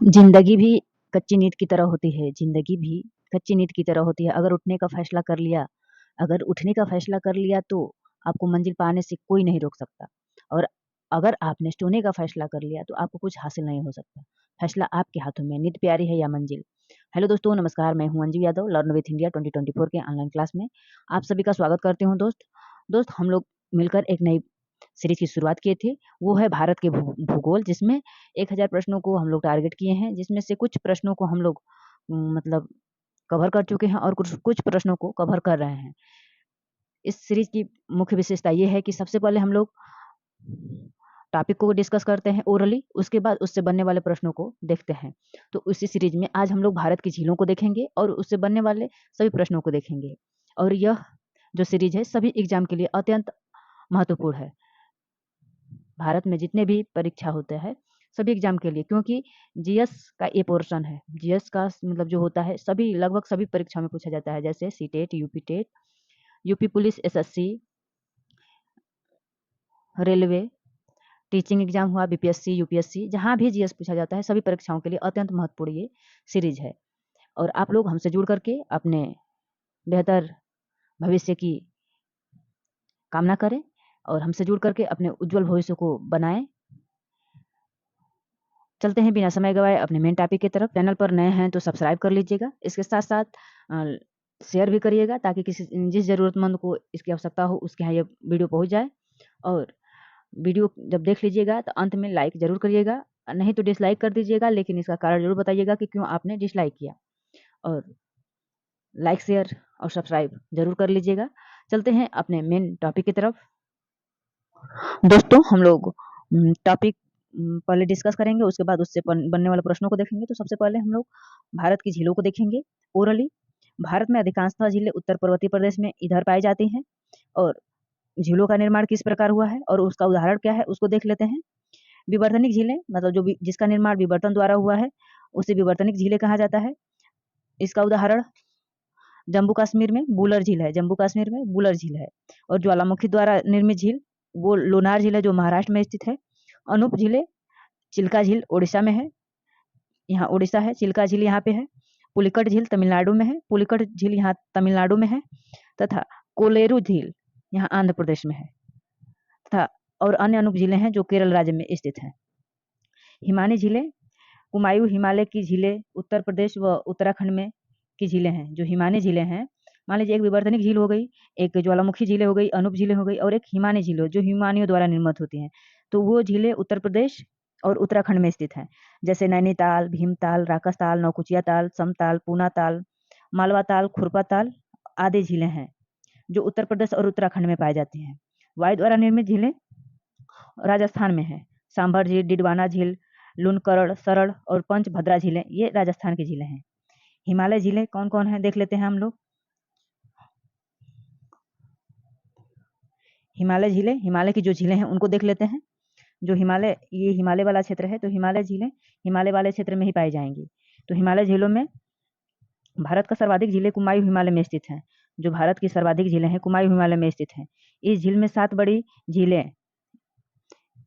जिंदगी भी कच्ची नींद की तरह होती है। जिंदगी भी कच्ची नींद की तरह होती है। अगर उठने का फैसला कर लिया अगर उठने का फैसला कर लिया तो आपको मंजिल पाने से कोई नहीं रोक सकता। और अगर आपने सोने का फैसला कर लिया तो आपको कुछ हासिल नहीं हो सकता। फैसला आपके हाथों में, नींद प्यारी है या मंजिल। हेलो दोस्तों, नमस्कार। मैं हूं Anju Yadav, learn with India 2024 के ऑनलाइन क्लास में आप सभी का स्वागत करती हूं। दोस्त हम लोग मिलकर एक नई सीरीज की शुरुआत किए थे। वो है भारत के भूगोल, जिसमें 1000 प्रश्नों को हम लोग टारगेट किए हैं, जिसमें से कुछ प्रश्नों को हम लोग मतलब कवर कर चुके हैं और कुछ कुछ प्रश्नों को कवर कर रहे हैं। इस सीरीज की मुख्य विशेषता ये है कि सबसे पहले हम लोग टॉपिक को डिस्कस करते हैं ओरली, उसके बाद उससे बनने वाले प्रश्नों को देखते हैं। तो इसी सीरीज में आज हम लोग भारत की झीलों को देखेंगे और उससे बनने वाले सभी प्रश्नों को देखेंगे। और यह जो सीरीज है सभी एग्जाम के लिए अत्यंत महत्वपूर्ण है। भारत में जितने भी परीक्षा होते हैं सभी एग्जाम के लिए, क्योंकि जीएस का ये पोर्शन है। जीएस का मतलब जो होता है सभी लगभग सभी परीक्षा में पूछा जाता है, जैसे C TET, UP TET, UP police, SSC, railway, teaching exam हुआ, बीपीएससी, यूपीएससी, जहाँ भी जीएस पूछा जाता है सभी परीक्षाओं के लिए अत्यंत महत्वपूर्ण ये सीरीज है। और आप लोग हमसे जुड़ करके अपने बेहतर भविष्य की कामना करें और हमसे जुड़ करके अपने उज्जवल भविष्य को बनाएं। चलते हैं बिना समय गवाए अपने मेन टॉपिक की तरफ। चैनल पर नए हैं तो सब्सक्राइब कर लीजिएगा, इसके साथ साथ शेयर भी करिएगा ताकि जिस ज़रूरतमंद को इसकी आवश्यकता हो उसके यहाँ ये वीडियो पहुँच जाए। और वीडियो जब देख लीजिएगा तो अंत में लाइक ज़रूर करिएगा, नहीं तो डिसलाइक कर दीजिएगा, लेकिन इसका कारण ज़रूर बताइएगा कि क्यों आपने डिसलाइक किया। और लाइक, शेयर और सब्सक्राइब ज़रूर कर लीजिएगा। चलते हैं अपने मेन टॉपिक की तरफ। दोस्तों हम लोग टॉपिक पहले डिस्कस करेंगे, उसके बाद उससे बनने वाले प्रश्नों को देखेंगे। तो सबसे पहले हम लोग भारत की झीलों को देखेंगे ओरली। भारत में अधिकांशतः झीलें उत्तर पर्वतीय प्रदेश में इधर पाई जाती हैं। और झीलों का निर्माण किस प्रकार हुआ है और उसका उदाहरण क्या है उसको देख लेते हैं। विवर्तनिक झीलें मतलब जो जिसका निर्माण विवर्तन द्वारा हुआ है उसे विवर्तनिक झीलें कहा जाता है। इसका उदाहरण जम्मू कश्मीर में बूलर झील है, जम्मू कश्मीर में बूलर झील है। और ज्वालामुखी द्वारा निर्मित झील वो लोनार झील है जो महाराष्ट्र में स्थित है। अनूप झीलें, चिल्का झील उड़ीसा में है, यहाँ उड़ीसा है। चिल्का झील यहाँ पे है। पुलिकट झील तमिलनाडु में है, पुलिकट झील यहाँ तमिलनाडु में है। तथा कोलेरू झील यहाँ आंध्र प्रदेश में है। तथा और अन्य अनूप झीलें हैं जो केरल राज्य में स्थित हैं। हिमानी झीलें, कुमायूं हिमालय की झीलें उत्तर प्रदेश व उत्तराखंड में की झीलें हैं। जो हिमानी झीलें हैं, मान लीजिए एक विवर्तनिक झील हो गई, एक ज्वालामुखी झीलें हो गई, अनूप झीलें हो गई और एक हिमानी झील हो जो हिमानियों द्वारा निर्मित होती हैं। तो वो झीलें उत्तर प्रदेश और उत्तराखंड में स्थित हैं, जैसे नैनीताल, भीमताल, राकसताल, नौकुचिया ताल, समताल, पूना ताल, मालवा ताल, खुरपा ताल आदि झीलें हैं जो उत्तर प्रदेश और उत्तराखंड में पाई जाती हैं। वायु द्वारा निर्मित झीलें राजस्थान में है। सांभर झील, डिडवाना झील, लूनकरण, सरल और पंचभद्रा झीलें ये राजस्थान की झीलें हैं। हिमालय झीलें कौन कौन है देख लेते हैं हम लोग। हिमालय झीलें, हिमालय की जो झीलें हैं उनको देख लेते हैं। जो हिमालय, ये हिमालय वाला क्षेत्र है तो हिमालय झीलें हिमालय वाले क्षेत्र में ही पाई जाएंगी। तो हिमालय झीलों में भारत का सर्वाधिक झीलें कुमायूं हिमालय में स्थित हैं। जो भारत की सर्वाधिक झीलें हैं कुमायूं हिमालय में स्थित हैं। इस झील में 7 बड़ी झीलें,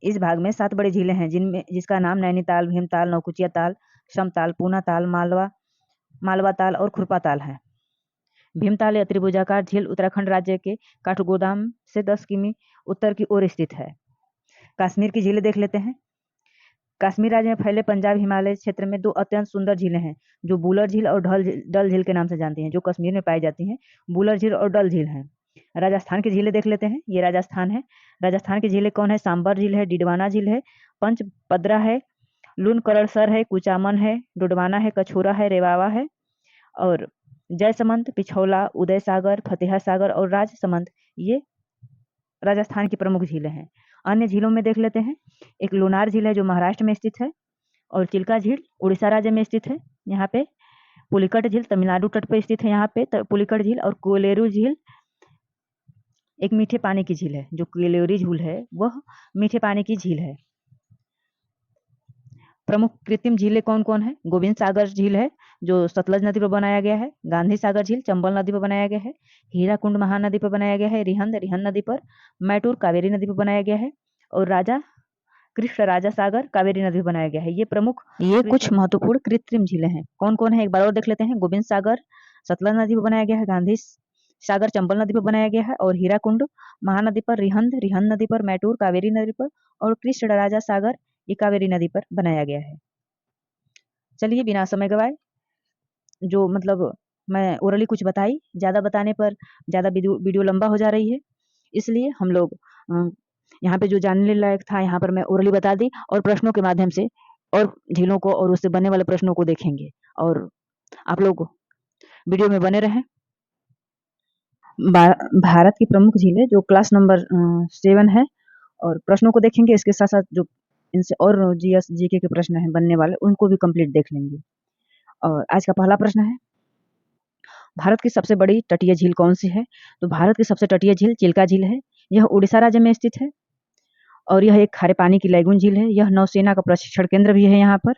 इस भाग में 7 बड़ी झीलें हैं जिसका नाम नैनीताल, भीमताल, नौकुचिया ताल, समताल, पूना ताल, मालवा ताल और खुरपा ताल है। भीमताल या त्रिभुजाकार झील उत्तराखंड राज्य के काठगोदाम से 10 किमी उत्तर की ओर स्थित है। कश्मीर की झीलें देख लेते हैं। कश्मीर राज्य में फैले पंजाब हिमालय क्षेत्र में 2 अत्यंत सुंदर झीलें हैं जो बुलर झील और डल झील के नाम से जानती हैं, जो कश्मीर में पाई जाती हैं। बुलर झील और डल झील हैं। राजस्थान की झीलें देख लेते हैं। ये राजस्थान है। राजस्थान की झीलें कौन है? सांबर झील है, डिडवाना झील है, पंचपद्रा है, लूनकरणसर है, कुचामन है, डुडवाना है, कछोरा है, रेवावा है और जयसमंद, पिछौला, उदय सागर, फतेहा सागर और राजसमंद ये राजस्थान की प्रमुख झीलें हैं। अन्य झीलों में देख लेते हैं। एक लोनार झील है जो महाराष्ट्र में स्थित है और चिल्का झील उड़ीसा राज्य में स्थित है। यहाँ पे पुलिकट झील तमिलनाडु तट पर स्थित है। यहाँ पे पुलिकट झील और कोलेरू झील एक मीठे पानी की झील है। जो कोलेरू झील है वह मीठे पानी की झील है। प्रमुख कृत्रिम झीलें कौन कौन है? गोविंद सागर झील है जो सतलज नदी पर बनाया गया है। गांधी सागर झील चंबल नदी पर बनाया गया है। हीराकुंड महानदी पर बनाया गया है। रिहंद नदी पर, मैटूर कावेरी नदी पर बनाया गया है। और राजा कृष्ण राजा सागर, कावेरी नदी बनाया गया है। ये कुछ महत्वपूर्ण कृत्रिम झीलें हैं। कौन कौन है एक बार और देख लेते हैं। गोविंद सागर सतलज नदी पर बनाया गया है, गांधी सागर चंबल नदी पर बनाया गया है, और हीराकुंड महानदी पर, रिहंद नदी पर, मैटूर कावेरी नदी पर, और कृष्ण राजा सागर ये कावेरी नदी पर बनाया गया है। चलिए बिना समय गवाए, जो मतलब मैं ओरली कुछ बताई, ज़्यादा बताने पर ज़्यादा वीडियो लंबा हो जा रही है, इसलिए हम लोग यहाँ पे जो जानने लायक था यहाँ पर मैं ओरली बता दी, और प्रश्नों के माध्यम से और झीलों को और उससे बनने वाले प्रश्नों को देखेंगे, और आप लोग वीडियो में बने रहें। भारत की प्रमुख झीलें जो क्लास नंबर 7 है, और प्रश्नों को देखेंगे, इसके साथ साथ जो इनसे और जीएस जीके के प्रश्न हैं बनने वाले, उनको भी कंप्लीट देख लेंगे। और आज का पहला प्रश्न है, भारत की सबसे बड़ी तटीय झील कौन सी है? तो भारत की सबसे तटीय झील चिल्का झील है। यह उड़ीसा राज्य में स्थित है, और यह एक खारे पानी की लैगून झील है। यह नौसेना का प्रशिक्षण केंद्र भी है। यहाँ पर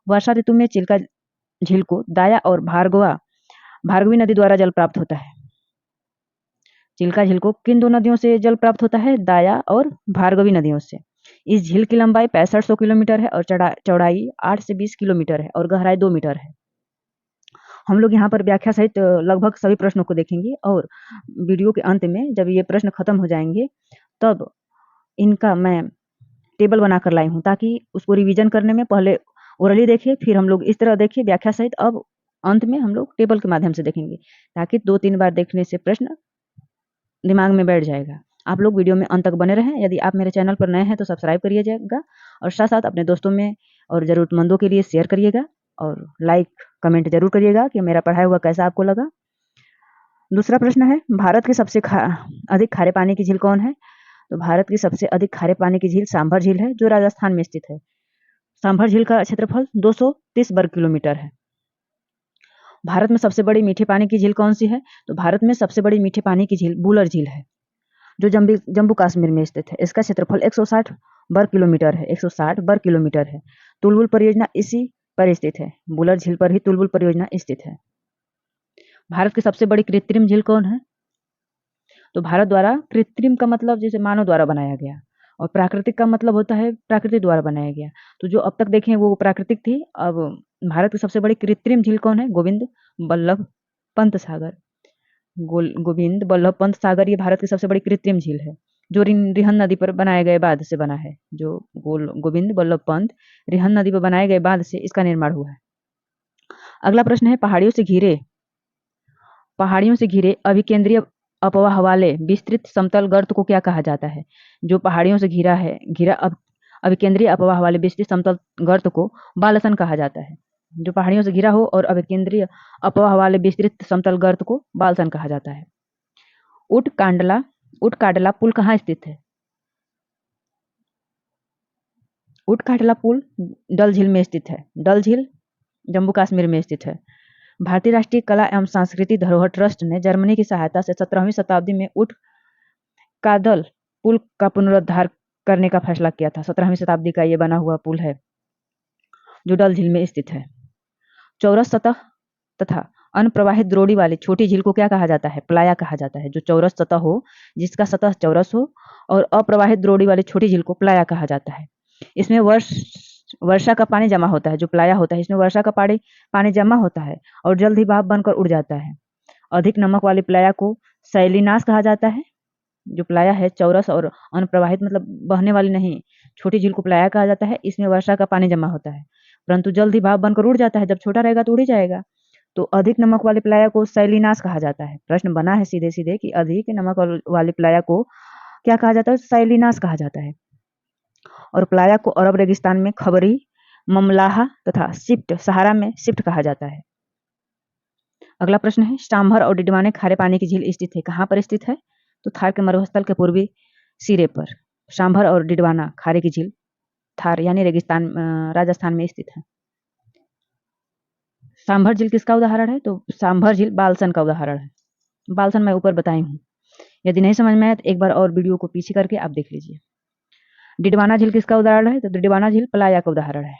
वर्षा ऋतु में चिल्का झील को दाया और भार्गवी नदी द्वारा जल प्राप्त होता है। चिल्का झील को किन दो नदियों से जल प्राप्त होता है? दाया और भार्गवी नदियों से। इस झील की लंबाई 6500 किलोमीटर है, और चौड़ाई 8 से 20 किलोमीटर है, और गहराई 2 मीटर है। हम लोग यहाँ पर व्याख्या सहित लगभग सभी प्रश्नों को देखेंगे, और वीडियो के अंत में जब ये प्रश्न खत्म हो जाएंगे तब इनका मैं टेबल बनाकर लाई हूँ, ताकि उसको रिवीजन करने में पहले ओरली देखिए, फिर हम लोग इस तरह देखिए व्याख्या सहित, अब अंत में हम लोग टेबल के माध्यम से देखेंगे, ताकि 2-3 बार देखने से प्रश्न दिमाग में बैठ जाएगा। आप लोग वीडियो में अंत तक बने रहें। यदि आप मेरे चैनल पर नए हैं तो सब्सक्राइब करिएगा, और साथ साथ अपने दोस्तों में और ज़रूरतमंदों के लिए शेयर करिएगा, और लाइक कमेंट जरूर करिएगा कि मेरा पढ़ाया हुआ कैसा आपको लगा। दूसरा प्रश्न है, भारत की सबसे अधिक खारे पानी की झील कौन है? तो भारत की सबसे अधिक खारे पानी की झील सांभर झील है, जो राजस्थान में स्थित है। सांभर झील का क्षेत्रफल 230 वर्ग किलोमीटर है। भारत में सबसे बड़ी मीठे पानी की झील कौन सी है? तो भारत में सबसे बड़ी मीठे पानी की झील बुलर झील है, जो जम्मू कश्मीर में स्थित है। इसका क्षेत्रफल 160 वर्ग किलोमीटर है। 160 वर्ग किलोमीटर है। तुलबुल परियोजना इसी पर स्थित है। बुलर झील पर ही तुलबुल परियोजना स्थित है। भारत की सबसे बड़ी कृत्रिम झील कौन है? तो भारत द्वारा, कृत्रिम का मतलब जैसे मानव द्वारा बनाया गया, और प्राकृतिक का मतलब होता है प्रकृति द्वारा बनाया गया। तो जो अब तक देखे वो प्राकृतिक थी। अब भारत की सबसे बड़ी कृत्रिम झील कौन है? गोविंद बल्लभ पंत सागर। गोविंद बल्लभ पंत सागर ये भारत की सबसे बड़ी कृत्रिम झील है, जो रिहंद नदी पर बनाए गए बांध से बना है। जो गोविंद बल्लभ पंत रिहंद नदी पर बनाए गए बांध से इसका निर्माण हुआ है। अगला प्रश्न है, पहाड़ियों से घिरे अभिकेंद्रीय अपवाह वाले विस्तृत समतल गर्त को क्या कहा जाता है? जो पहाड़ियों से घिरा अभिकेंद्रीय अपवाह वाले विस्तृत समतल गर्त को बालसन कहा जाता है। जो पहाड़ियों से घिरा हो और अभिकेंद्रीय अपवाह वाले विस्तृत समतल गर्त को बालसन कहा जाता है। उटकाडला पुल कहाँ स्थित है? उटकाडला पुल डल झील में स्थित है। डल झील जम्मू कश्मीर में स्थित है। भारतीय राष्ट्रीय कला एवं सांस्कृतिक धरोहर ट्रस्ट ने जर्मनी की सहायता से 17वीं शताब्दी में उटकाडल पुल का पुनरुद्धार करने का फैसला किया था। 17वीं शताब्दी का ये बना हुआ पुल है, जो डल झील में स्थित है। चौरस सतह तथा अनप्रवाहित द्रोणी वाली छोटी झील को क्या कहा जाता है? प्लाया कहा जाता है। जो चौरस सतह हो, जिसका सतह चौरस हो, और अप्रवाहित द्रोणी वाली छोटी झील को प्लाया कहा जाता है। इसमें वर्षा का पानी जमा होता है। जो प्लाया होता है, इसमें वर्षा का पानी जमा होता है और जल्द ही भाप बनकर उड़ जाता है। अधिक नमक वाली प्लाया को सैलिनास कहा जाता है। जो प्लाया है चौरस और अनप्रवाहित मतलब बहने वाली नहीं, छोटी झील को प्लाया कहा जाता है। इसमें वर्षा का पानी जमा होता है, परंतु जल्द ही भाप बनकर उड़ जाता है। जब छोटा रहेगा तो उड़ ही जाएगा। तो अधिक नमक वाली प्लाया को सैलिनास कहा जाता है। प्रश्न बना है सीधे सीधे कि अधिक नमक वाली प्लाया को क्या कहा जाता है? सैलिनास कहा जाता है। और प्लाया को अरब रेगिस्तान में खबरी, ममलाहा तथा सहारा में सिफ्ट कहा जाता है। अगला प्रश्न है, सांभर और डिडवाने खारे पानी की झील स्थित है। कहाँ पर स्थित है? तो थार के मरुस्थल के पूर्वी सिरे पर सांभर और डिडवाना खारे की झील थार यानी रेगिस्तान राजस्थान में स्थित है। सांभर झील किसका उदाहरण है? तो सांभर झील बालसन का उदाहरण है। बालसन मैं ऊपर बताई हूँ। यदि नहीं समझ में आए तो एक बार और वीडियो को पीछे करके आप देख लीजिए। डिडवाना झील किसका उदाहरण है? तो डिडवाना झील प्लाया का उदाहरण है।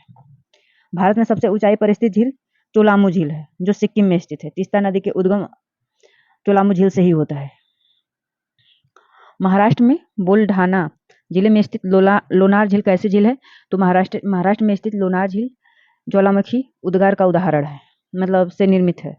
भारत में सबसे ऊंचाई पर स्थित झील चोलामू झील है, जो सिक्किम में स्थित है। तीस्ता नदी के उद्गम चोलामू झील से ही होता है। महाराष्ट्र में बुलढाना जिले में स्थित लोनार झील कैसी झील है? तो महाराष्ट्र में स्थित लोनार झील ज्वालामुखी उद्गार का उदाहरण है, मतलब से निर्मित है।